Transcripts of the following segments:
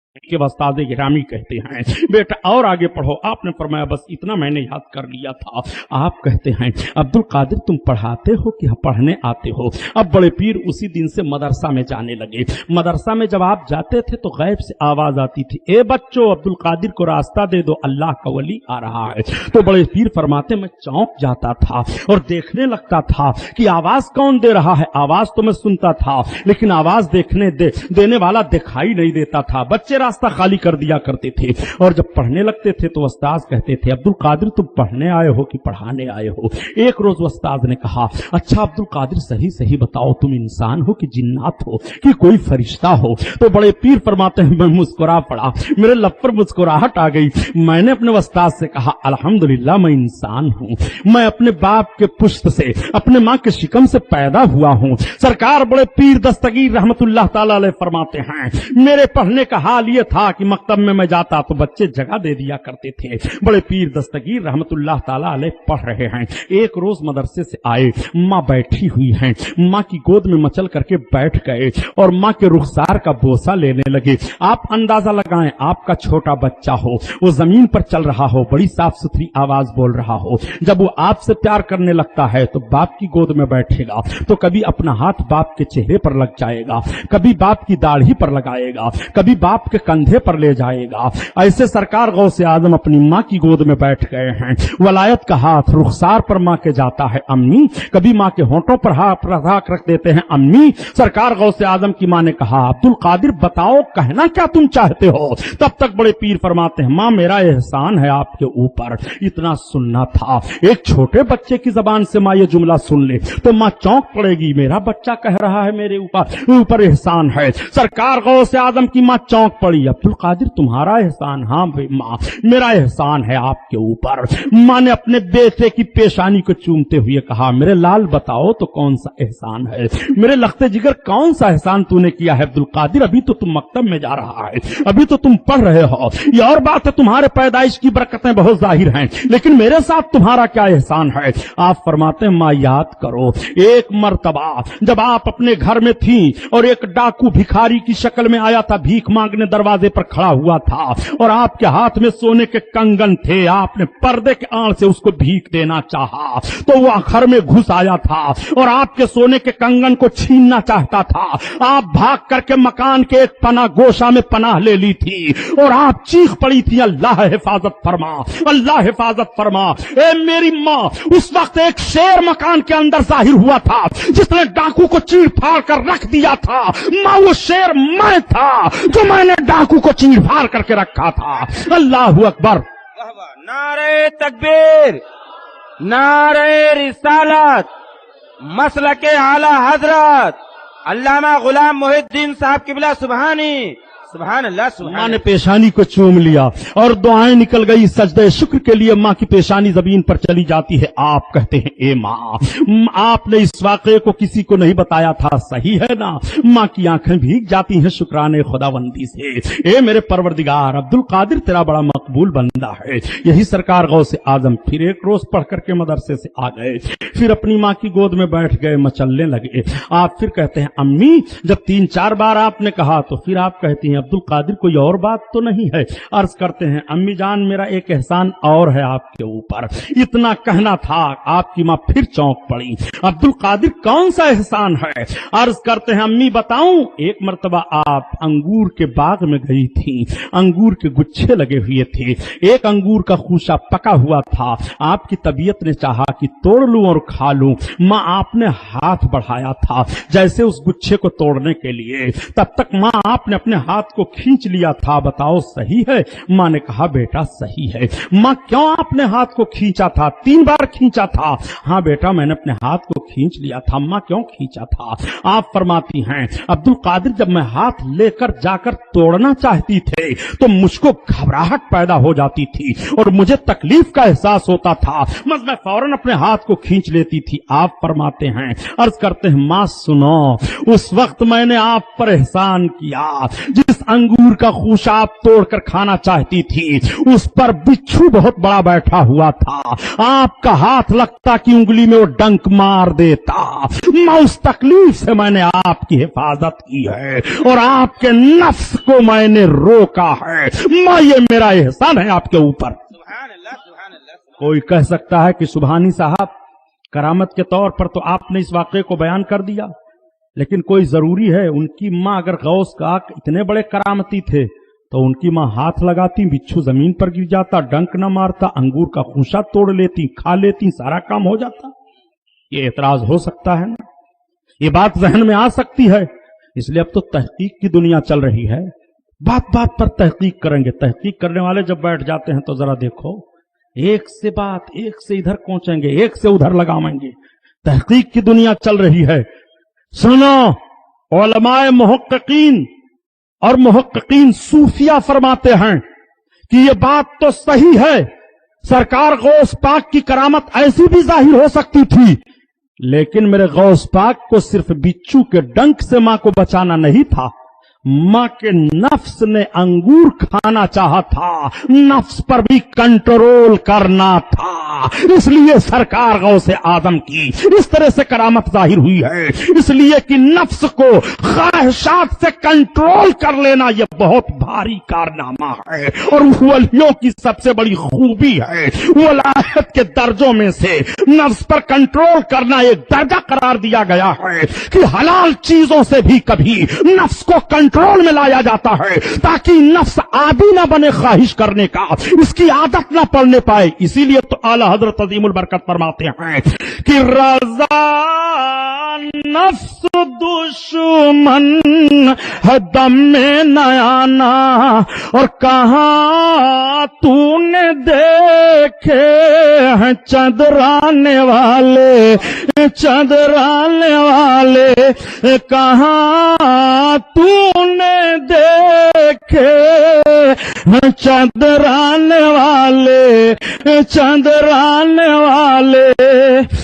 کہ उस्ताद गिरामी कहते हैं बेटा और आगे पढ़ो। आपने फरमाया बस इतना मैंने याद कर लिया था। आप कहते हैं अब्दुल कादिर तुम पढ़ाते हो कि पढ़ने आते हो? अब बड़े पीर उसी दिन से मदरसा में जाने लगे। मदरसा में जब आप जाते थे तो गैब से आवाज आती थी, ए बच्चों अब्दुल कादिर को रास्ता दे दो, अल्लाह का वली आ रहा है। तो बड़े पीर फरमाते मैं चौंक जाता था और देखने लगता था कि आवाज कौन दे रहा है। आवाज तो मैं सुनता था लेकिन आवाज देने वाला दिखाई नहीं देता था। बच्चे रास्ता खाली कर दिया करते थे और जब पढ़ने लगते थे तो उस्ताद कहते थे अब्दुल कादिर तुम पढ़ने आए हो कि पढ़ाने आए हो? एक रोज उस्ताद ने कहा अच्छा अब्दुल कादिर सही सही बताओ तुम इंसान हो कि जिन्नात हो कि कोई फरिश्ता हो? तो बड़े पीर फरमाते हैं मैं मुस्कुरा पड़ा, मेरे लब पर मुस्कुराहट आ गई। मैंने अपने उस्ताद से कहा अल्हम्दुलिल्लाह मैं इंसान हूँ, मैं अपने बाप के पुश्त से अपने माँ के शिकम से पैदा हुआ हूँ। सरकार बड़े पीर दस्तगीर रहमतुल्लाह ताला अलैह फरमाते हैं मेरे पढ़ने का हाल ये था कि मकतब में मैं जाता तो बच्चे जगह दे दिया करते थे। बड़े पीर दस्तगीर रहमतुल्लाह ताला अलैह पढ़ रहे हैं। एक रोज मदरसे से आए, माँ बैठी हुई हैं, माँ की गोद में मचल करके बैठ गए और माँ के रुखसार का बोसा लेने लगे। आप अंदाजा लगाएं आपका छोटा बच्चा हो, वो जमीन पर चल रहा हो, बड़ी साफ सुथरी आवाज बोल रहा हो। जब वो आपसे प्यार करने लगता है तो बाप की गोद में बैठेगा तो कभी अपना हाथ बाप के चेहरे पर लग जाएगा, कभी बाप की दाढ़ी पर लगाएगा, कभी बाप के कंधे पर ले जाएगा। ऐसे सरकार गौसे आजम अपनी माँ की गोद में बैठ गए हैं। वलायत का हाथ रुखसार पर माँ के जाता है अम्मी, कभी माँ के होंठों पर हाथ रख देते हैं अम्मी। सरकार गौसे आजम की माँ ने कहा अब्दुल कादिर बताओ कहना क्या तुम चाहते हो? तब तक बड़े पीर फरमाते हैं माँ मेरा एहसान है आपके ऊपर। इतना सुनना था। एक छोटे बच्चे की जबान से माँ ये जुमला सुन ले तो माँ चौंक पड़ेगी, मेरा बच्चा कह रहा है मेरे ऊपर एहसान है। सरकार गौसे आजम की माँ चौंक पड़ी, अब्दुल कादिर तुम्हारा एहसान? हाँ माँ मेरा एहसान है आपके ऊपर। माँ ने अपने बेटे की पेशानी को चूमते हुए कहा मेरे लाल बताओ तो कौन सा एहसान है? मेरे लख्ते जिगर कौन सा एहसान तूने किया है अब्दुल कादिर? अभी तो तुम मकतब में जा रहा है, अभी तो तुम पढ़ रहे हो। ये और बात है तुम्हारे पैदाइश की बरकतें बहुत जाहिर हैं लेकिन मेरे साथ तुम्हारा क्या एहसान है? आप फरमाते हैं माँ याद करो एक मर्तबा जब आप अपने घर में थी और एक डाकू भिखारी की शक्ल में आया था, भीख मांगने दरवाजे पर खड़ा हुआ था और आपके हाथ में सोने के कंगन थे। आपने पर्दे के आड़ से उसको भीख देना चाहा तो वह घर में घुस आया था और आपके सोने के कंगन को छीनना चाहता था। आप भाग करके मकान के एक पनाह गोशा में पनाह ले ली थी और आप चीख पड़ी थी अल्लाह हिफाजत फरमा, अल्लाह हिफाजत फरमा। ए मेरी माँ, उस वक्त एक शेर मकान के अंदर जाहिर हुआ था जिसने डाकू को चीर फाड़ कर रख दिया था। माँ वो शेर मैं था जो मैंने डाकू को चीर फाड़ करके रखा था। अल्लाह अकबर। नारे तकबीर, नारे रिसालत, मसलके आला हजरत अल्लामा गुलाम मोहिद्दीन साहब किबला सुबहानी। सुभान अल्लाह। माँ ने पेशानी को चूम लिया और दुआएं निकल गई। सजदे शुक्र के लिए माँ की पेशानी जमीन पर चली जाती है। आप कहते हैं ए माँ आपने इस वाक़े को किसी को नहीं बताया था, सही है ना? माँ की आंखें भीग जाती हैं शुक्राने खुदावंदी से। ए मेरे परवरदिगार अब्दुल कादिर तेरा बड़ा मकबूल बंदा है। यही सरकार गौसे आजम फिर एक रोज पढ़ करके मदरसे से आ गए, फिर अपनी माँ की गोद में बैठ गए, मचलने लगे। आप फिर कहते हैं अम्मी जब 3-4 बार आपने कहा तो फिर आप कहती हैं अब्दुल कादिर कोई और बात तो नहीं है? अर्ज करते हैं अम्मी जान मेरा एक एहसान और है आपके ऊपर। इतना कहना था आपकी माँ फिर चौंक पड़ी, अब्दुल कादिर कौन सा एहसान है? अर्ज करते हैं अम्मी बताऊं। एक मर्तबा आप अंगूर के बाग में गई थी, अंगूर के गुच्छे लगे हुए थे, एक अंगूर का खूशा पका हुआ था। आपकी तबीयत ने चाहा कि तोड़ लूं और खा लूं। माँ आपने हाथ बढ़ाया था जैसे उस गुच्छे को तोड़ने के लिए, तब तक माँ आपने अपने हाथ को खींच लिया था। बताओ सही है? माँ ने कहा बेटा सही है। माँ क्यों आपने हाथ को खींचा था? 3 बार खींचा था। हाँ बेटा मैंने अपने हाथ को खींच लिया था। माँ क्यों खींचा था? आप फरमाती हैं अब्दुल कादिर जब मैं हाथ लेकर जाकर तोड़ना चाहती थे तो मुझको घबराहट पैदा हो जाती थी और मुझे तकलीफ का एहसास होता था, बस मैं फौरन अपने हाथ को खींच लेती थी। आप फरमाते हैं अर्ज करते हैं माँ सुनो उस वक्त मैंने आप पर एहसान किया जिस जिस अंगूर का खूशाब तोड़कर खाना चाहती थी उस पर बिच्छू बहुत बड़ा बैठा हुआ था। आपका हाथ लगता कि उंगली में वो डंक मार देता। मैं उस तकलीफ से मैंने आपकी हिफाजत की है और आपके नफ्स को मैंने रोका है। मैं ये मेरा एहसान है आपके ऊपर। सुभान अल्लाह, सुभान अल्लाह। कोई कह सकता है कि सुभानी साहब करामत के तौर पर तो आपने इस वाक़े को बयान कर दिया, लेकिन कोई जरूरी है? उनकी माँ अगर गौस का इतने बड़े करामती थे तो उनकी माँ हाथ लगाती, बिच्छू जमीन पर गिर जाता, डंक न मारता, अंगूर का खूंचा तोड़ लेती, खा लेती, सारा काम हो जाता। ये एतराज हो सकता है ना, ये बात जहन में आ सकती है। इसलिए अब तो तहकीक की दुनिया चल रही है, बात बात पर तहकीक करेंगे। तहकीक करने वाले जब बैठ जाते हैं तो जरा देखो, एक से बात, एक से इधर पहुंचेंगे, एक से उधर लगावेंगे। तहकीक की दुनिया चल रही है। सुनो, उलमाए मुहक्किकीन और मुहक्किकीन सूफिया फरमाते हैं कि ये बात तो सही है, सरकार गौस पाक की करामत ऐसी भी जाहिर हो सकती थी, लेकिन मेरे गौस पाक को सिर्फ बिच्छू के डंक से मां को बचाना नहीं था, मां के नफ्स ने अंगूर खाना चाहा था, नफ्स पर भी कंट्रोल करना था। इसलिए सरकार गौसे आदम की इस तरह से करामत जाहिर हुई है, इसलिए कि नफ्स को ख्वाहिशात से कंट्रोल कर लेना यह बहुत भारी कारनामा है और वलियों की सबसे बड़ी खूबी है। वलायत के दर्जों में से नफ्स पर कंट्रोल करना एक दर्जा करार दिया गया है कि हलाल चीजों से भी कभी नफ्स को कंट्रोल में लाया जाता है ताकि नफ्स आदी न बने ख्वाहिश करने का, इसकी आदत न पड़ने पाए। इसीलिए तो आला हजरत अजीमुल बरकत फरमाते हैं कि रजा नफ्स दुश्मन है दम में न आना, और कहा तूने देखे हैं चंदराने वाले, चंदराने वाले, कहा तूने देखे हैं चंदराने वाले, चंदराने वाले।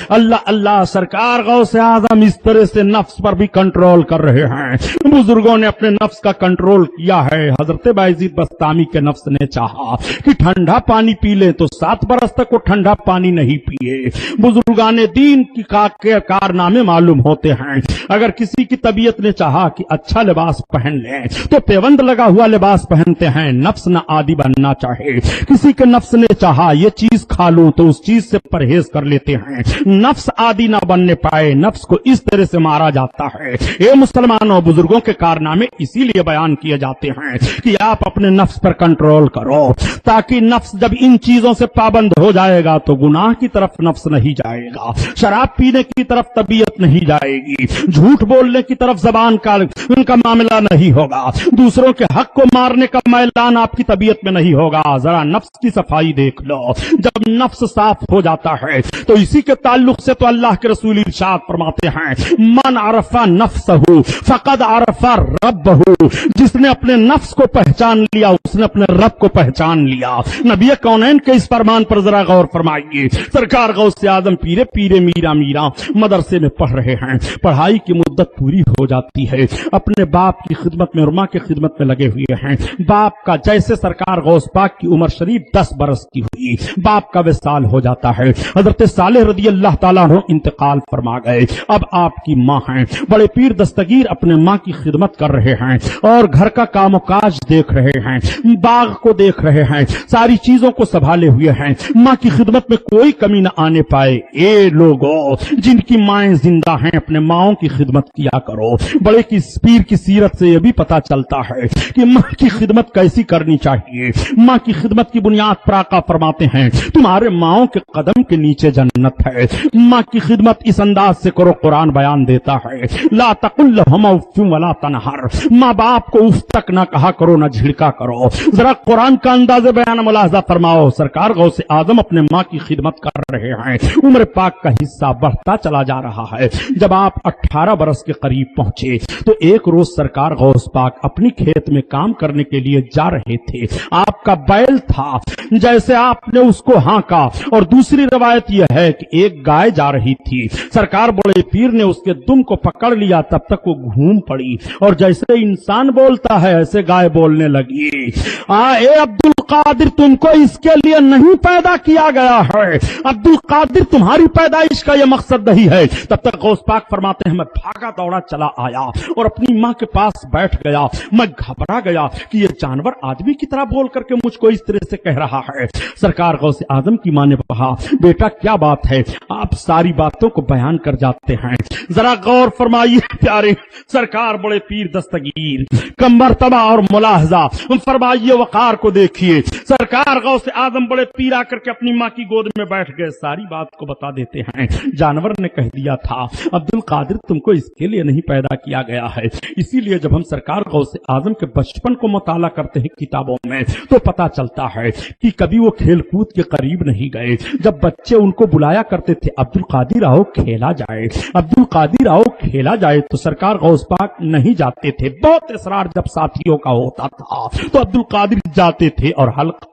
अल्लाह अल्लाह, सरकार गौसे आजम इस तरह से नफ्स पर भी कंट्रोल कर रहे हैं। बुजुर्गों ने अपने नफ्स का कंट्रोल किया है। हजरत बायजीद बस्तामी के नफ्स ने चाहा कि ठंडा पानी पी ले तो 7 बरस तक वो ठंडा पानी नहीं पिए। बुजुर्गाने दीन की कारनामे मालूम होते हैं। अगर किसी की तबीयत ने चाहा कि अच्छा लिबास पहन ले तो पेवंद लगा हुआ लिबास पहनते हैं, नफ्स न आदि बनना चाहे। किसी के नफ्स ने चाहा ये चीज खा लूं तो उस चीज से परहेज कर लेते हैं, नफ्स आदि ना बनने पाए, नफ्स को इस तरह से मारा जाता है। ये मुसलमानों, बुजुर्गों के कारनामे इसीलिए बयान किए जाते हैं कि आप अपने नफ्स पर कंट्रोल करो, ताकि नफ्स जब इन चीजों से पाबंद हो जाएगा तो गुनाह की तरफ नफ्स नहीं जाएगा, शराब पीने की तरफ तबीयत नहीं जाएगी, झूठ बोलने की तरफ जबान का उनका मामला नहीं होगा, दूसरों के हक को मारने का मैलान आपकी तबीयत में नहीं होगा। जरा नफ्स की सफाई देख लो। जब नफ्स साफ हो जाता है तो इसी के ताल्लुक से तो अल्लाह के रसूल इरशाद फरमाते हैं, मन अरफा नफ्सहु फकद अरफा रब्बहु, जिसने अपने नफ्स को पहचान लिया उसने अपने रब को पहचान लिया। नबी कौनैन के इस फरमान पर जरा गौर फरमाइए। सरकार गौसे आजम पीरे पीरे मीरा मीरा मदरसे में पढ़ रहे हैं, पढ़ाई की मुद्दत पूरी हो जाती है, अपने बाप की खिदमत में और मां की खिदमत में लगे हुए हैं। बाप का जैसे सरकार गौस पाक की उम्र शरीफ 10 बरस की हुई, बाप का विसाल हो जाता है। हजरत सालेह रदी अल्लाह ताला अन्हु इंतकाल फरमा गए। अब आपकी मां हैं, बड़े पीर दस्तगीर अपने मां की खिदमत कर रहे हैं और घर का कामकाज देख रहे हैं, बाग को देख रहे हैं, सारी चीजों को संभाले हुए हैं, मां की खिदमत में कोई कमी न आने पाए। ये लोगों जिनकी माएं जिंदा हैं, अपने माओं की खिदमत किया करो। बड़े की पीर की सीरत से यह भी पता चलता है कि मां की खिदमत कैसी करनी चाहिए। मां की खिदमत की बुनियाद पर आका फरमाते हैं, तुम्हारे माओं के कदम के नीचे जन्नत है। मां की खिदमत इस अंदाज से करो, कुरान बयान देता है, ला तकुल लहुमा उफ़्फ़िन वला तनहर, मां बाप को उफ तक ना कहा करो, ना झिड़का करो। जरा कुरान का अंदाज़ बयान मुलाहजा फरमाओ। सरकार गौसे आजम अपने मां की खिदमत कर रहे हैं, उम्र पाक का हिस्सा बढ़ता चला जा रहा है। जब आप 18 बरस के करीब पहुंचे तो एक रोज सरकार गौस पाक अपनी खेत में काम करने के लिए जा रहे थे, आपका बैल था, जैसे आपने उसको हाँका। और दूसरी रवायत यह है कि एक गाय जा रही थी, सरकार बड़े पीर ने उसके दुम को पकड़ लिया, तब तक वो घूम पड़ी और जैसे इंसान बोलता है ऐसे गाय बोलने लगी। ए अब्दुल कादिर, तुमको इसके लिए नहीं पैदा किया गया है, अब्दुल कादिर तुम्हारी पैदाइश का यह मकसद नहीं है। तब तक गौस पाक फरमाते हैं मैं भागा दौड़ा चला आया और अपनी माँ के पास बैठ गया। मैं घबरा गया कि ये जानवर आदमी की तरह बोल करके मुझको इस तरह से कह रहा है। सरकार गौस आजम की माँ ने कहा, बेटा क्या बात है, आप सारी बातों को बयान कर जाते हैं, जरा गौर फरमाइए प्यारे। सरकार बड़े पीर दस्तगीर का मर्तबा और मुलाहजा फरमाइए, वकार को देखिए। सरकार गौस आजम बड़े पीर आकर के अपनी माँ की गोद में बैठ गए, सारी बात को बता देते हैं। जानवर ने कह दिया था, अब्दुल कादिर तुमको इसके लिए नहीं पैदा किया गया है। इसीलिए जब हम सरकार गौस आजम के बचपन को मुताला करते हैं किताबों में तो पता चलता है कि कभी वो खेल कूद के करीब नहीं गए। जब बच्चे उनको बुलाया करते थे, अब्दुल कादिर आओ खेला जाए, अब्दुल कादिर आओ खेला जाए, तो सरकार गौस पाक नहीं जाते थे। बहुत इसरार जब साथियों का होता था तो अब्दुल कादिर जाते थे और हल्का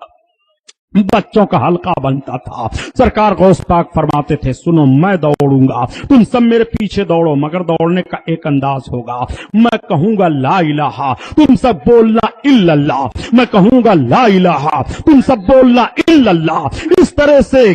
बच्चों का हल्का बनता था। सरकार गौस पाक फरमाते थे, सुनो मैं दौड़ूंगा, तुम सब मेरे पीछे दौड़ो, मगर दौड़ने का एक अंदाज होगा। मैं कहूंगा ला इलाहा, तुम सब बोलना इल्लल्लाह, मैं कहूंगा ला इलाहा, तुम सब बोलना इल्लल्लाह। इस तरह से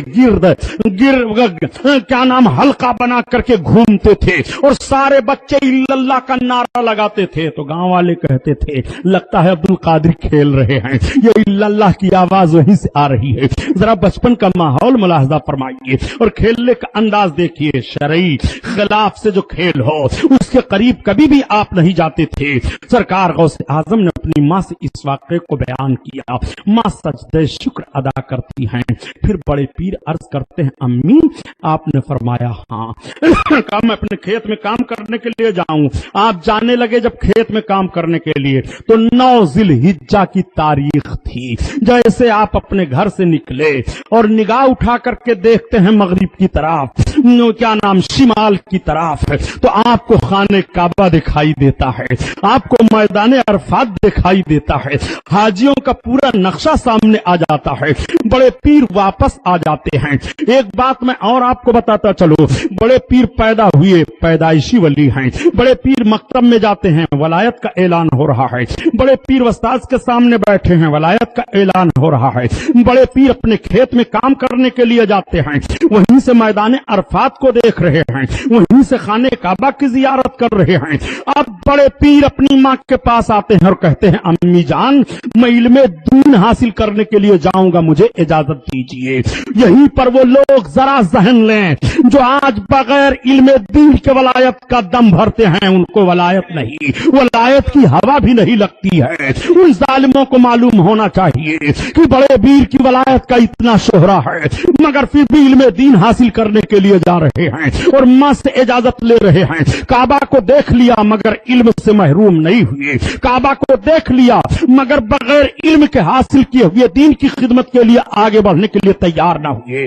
क्या नाम हल्का बना करके घूमते थे और सारे बच्चे इल्लल्लाह का नारा लगाते थे। तो गांव वाले कहते थे, लगता है अब्दुल कादिर खेल रहे हैं, ये इल्लल्लाह की आवाज वहीं से आ रही है। जरा बचपन का माहौल मुलाहजा फरमाइए और खेलने का अंदाज देखिए। शरई खिलाफ से जो खेल हो उसके करीब कभी भी आप नहीं जाते थे। सरकार गौस आजम ने अपनी माँ से इस वाक़े को बयान किया। माँ सजदे शुक्र अदा करती हैं। फिर बड़े पीर अर्ज करते हैं, अम्मी आपने फरमाया हाँ। कहा मैं अपने खेत में काम करने के लिए जाऊं। आप जाने लगे जब खेत में काम करने के लिए तो 9 ज़िलहिज्जा की तारीख थी। जैसे आप अपने घर से निकले और निगाह उठा करके देखते हैं मगरिब की तरफ, क्या नाम शिमाल की तरफ, तो आपको खाने काबा दिखाई देता है, आपको मैदान अरफात दिखाई देता है, हाजियों का पूरा नक्शा सामने आ जाता है। बड़े पीर वापस आ जाते हैं। एक बात मैं और आपको बताता चलो, बड़े पीर पैदा हुए पैदाइशी वली हैं। बड़े पीर मकतब में जाते हैं, वलायत का ऐलान हो रहा है। बड़े पीर उस्ताद के सामने बैठे हैं, वलायत का ऐलान हो रहा है। बड़े पीर अपने खेत में काम करने के लिए जाते हैं, वहीं से मैदान अरफात को देख रहे हैं, वहीं से खाने काबा की जियारत कर रहे हैं। अब बड़े पीर अपनी माँ के पास आते हैं और कहते हैं, अम्मी जान मैं इल्मे दीन हासिल करने के लिए जाऊंगा, मुझे इजाजत दीजिए। यहीं पर वो लोग जरा जहन लें जो आज बगैर इल्मे दीन के वलायत का दम भरते हैं, उनको वलायत नहीं, वलायत की हवा भी नहीं लगती है। उन जालिमों को मालूम होना चाहिए कि बड़े पीर की वलायत का इतना शोहरा है, मगर फिर भी इल्मे दीन हासिल करने के लिए जा रहे हैं और माँ से इजाजत ले रहे हैं। काबा को देख लिया मगर इल्म से महरूम नहीं हुए, काबा को देख लिया मगर बगैर इल्म के हासिल किए हुए दीन की खिदमत के लिए आगे बढ़ने के लिए तैयार ना हुए।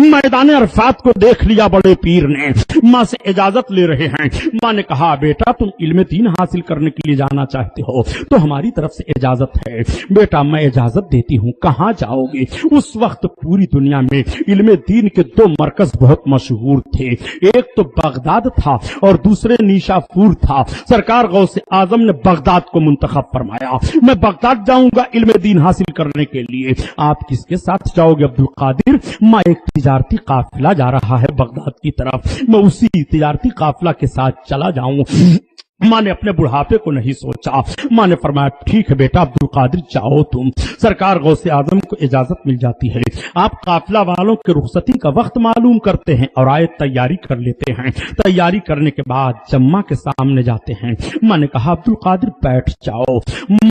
मैदान अरफात को देख लिया बड़े पीर ने, माँ से इजाजत ले रहे हैं। माँ ने कहा, बेटा तुम इल्म दीन हासिल करने के लिए जाना चाहते हो तो हमारी तरफ से इजाजत है। बेटा मैं इजाजत देती हूँ, कहाँ जाओगे? उस वक्त पूरी दुनिया में इल्मे दीन के 2 मरकज बहुत मशहूर थे, एक तो बगदाद था और दूसरे निशापुर था। सरकार गौस आजम ने बगदाद को मुंतखब फरमाया, मैं बगदाद जाऊंगा इल्मे दीन हासिल करने के लिए। आप किसके साथ जाओगे अब्दुल कादिर? माँ एक तिजारती काफिला जा रहा है बगदाद की तरफ, मैं उसी तिजारती काफिला के साथ चला जाऊं। माँ ने अपने बुढ़ापे को नहीं सोचा। माँ ने फरमाया, ठीक है बेटा अब्दुल कादिर जाओ तुम। सरकार गौसे आजम को इजाजत मिल जाती है। आप काफिला वालों के रुखसती का वक्त मालूम करते हैं और आए तैयारी कर लेते हैं। तैयारी करने के बाद जम्मा के सामने जाते हैं। माँ ने कहा, अब्दुल कादिर बैठ जाओ।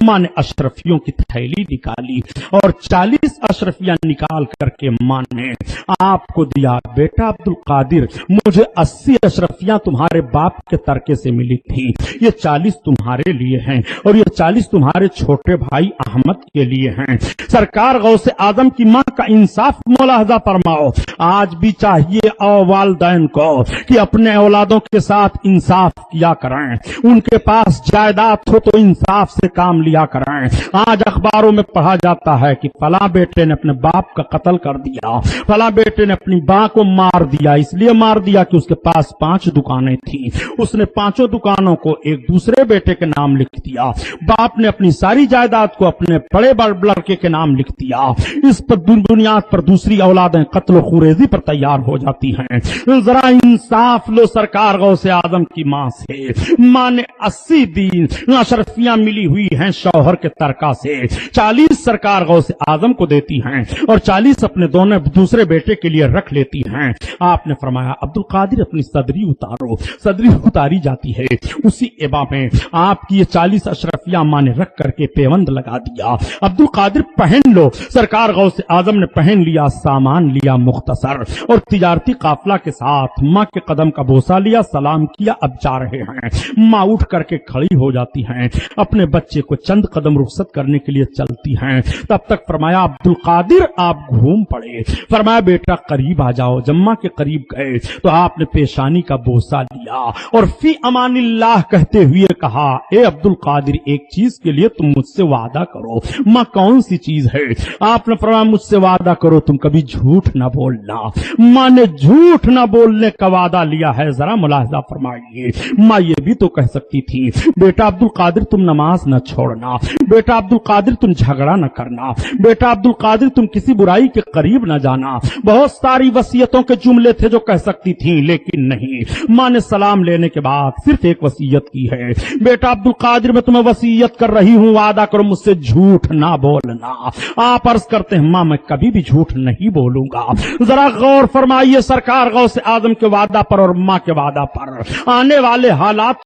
माँ ने अशरफियों की थैली निकाली और 40 अशरफियां निकाल करके माँ ने आपको दिया। बेटा अब्दुल कादिर, मुझे 80 अशरफियां तुम्हारे बाप के तरके से मिली थी, ये 40 तुम्हारे लिए हैं और ये 40 तुम्हारे छोटे भाई अहमद के लिए हैं। सरकार गौसे आजम की मां का इंसाफ मुलाहजा फरमाओ। आज भी चाहिए वालिदैन को कि अपने औलादों के साथ इंसाफ किया करें, उनके पास जायदाद हो तो इंसाफ से काम लिया करें। आज अखबारों में पढ़ा जाता है कि फला बेटे ने अपने बाप का कत्ल कर दिया, फला बेटे ने अपनी मां को मार दिया, इसलिए मार दिया कि उसके पास 5 दुकानें थी, उसने 5 दुकानों को एक दूसरे बेटे के नाम लिख दिया। बाप ने अपनी सारी जायदाद को अपने बड़े लड़के के नाम लिख दिया। इस पर बुनियाद पर दूसरी औलादें कत्ल खुरेजी पर तैयार हो जाती हैं। जरा इंसाफ लो सरकार गौसे आजम की मां से। मां ने 80 दिन अशरफियां मिली हुई हैं शौहर के तरका से। 40 सरकार गौसे आजम को देती हैं और 40 अपने दोनों दूसरे बेटे के लिए रख लेती हैं। आपने फरमाया अब्दुल कादिर अपनी सदरी उतारो। सदरी उतारी जाती है। उसी एबा में आपकी ये 40 अशरफिया मां ने रख करके पेवंद लगा दिया। अब्दुल कादिर पहन लो। सरकार गौसे आजम ने पहन लिया, सामान लिया मुख्तसर और तिजारती काफला के साथ मां के कदम का बोसा लिया, सलाम किया, अब जा रहे हैं। मां उठ करके खड़ी हो जाती हैं, अपने बच्चे को चंद कदम रुखसत करने के लिए चलती हैं। तब तक फरमाया अब्दुल कादिर आप घूम पड़े। फरमाया बेटा करीब आ जाओ। जम्मा के करीब गए तो आपने पेशानी का बोसा लिया और फी अमानिल्लाह कहते हुए कहा, ए अब्दुल कादिर एक चीज के लिए तुम मुझसे वादा करो। मां कौन सी चीज है? आपने फरमाया मुझसे वादा करो तुम कभी झूठ ना बोलना। मां ने झूठ ना बोलने का वादा लिया है। जरा मुलाहिजा फरमाइए। मां ये भी तो कह सकती थी बेटा अब्दुल कादिर तुम नमाज न छोड़ना, बेटा अब्दुल कादिर तुम झगड़ा न करना, बेटा अब्दुल कादिर तुम किसी बुराई के करीब न जाना। बहुत सारी वसीयतों के जुमले थे जो कह सकती थी, लेकिन नहीं। मां ने सलाम लेने के बाद सिर्फ एक वसीयत की है, बेटा अब्दुल कादिर मैं तुम्हें वसीयत कर रही हूं, वादा करो मुझसे झूठ ना बोलना। आप अर्ज करते हैं मां मैं कभी भी झूठ नहीं बोलूंगा। जरा गौर फरमाइए सरकार गौसे आजम के वादा पर और मां के वादा पर। आने वाले हालात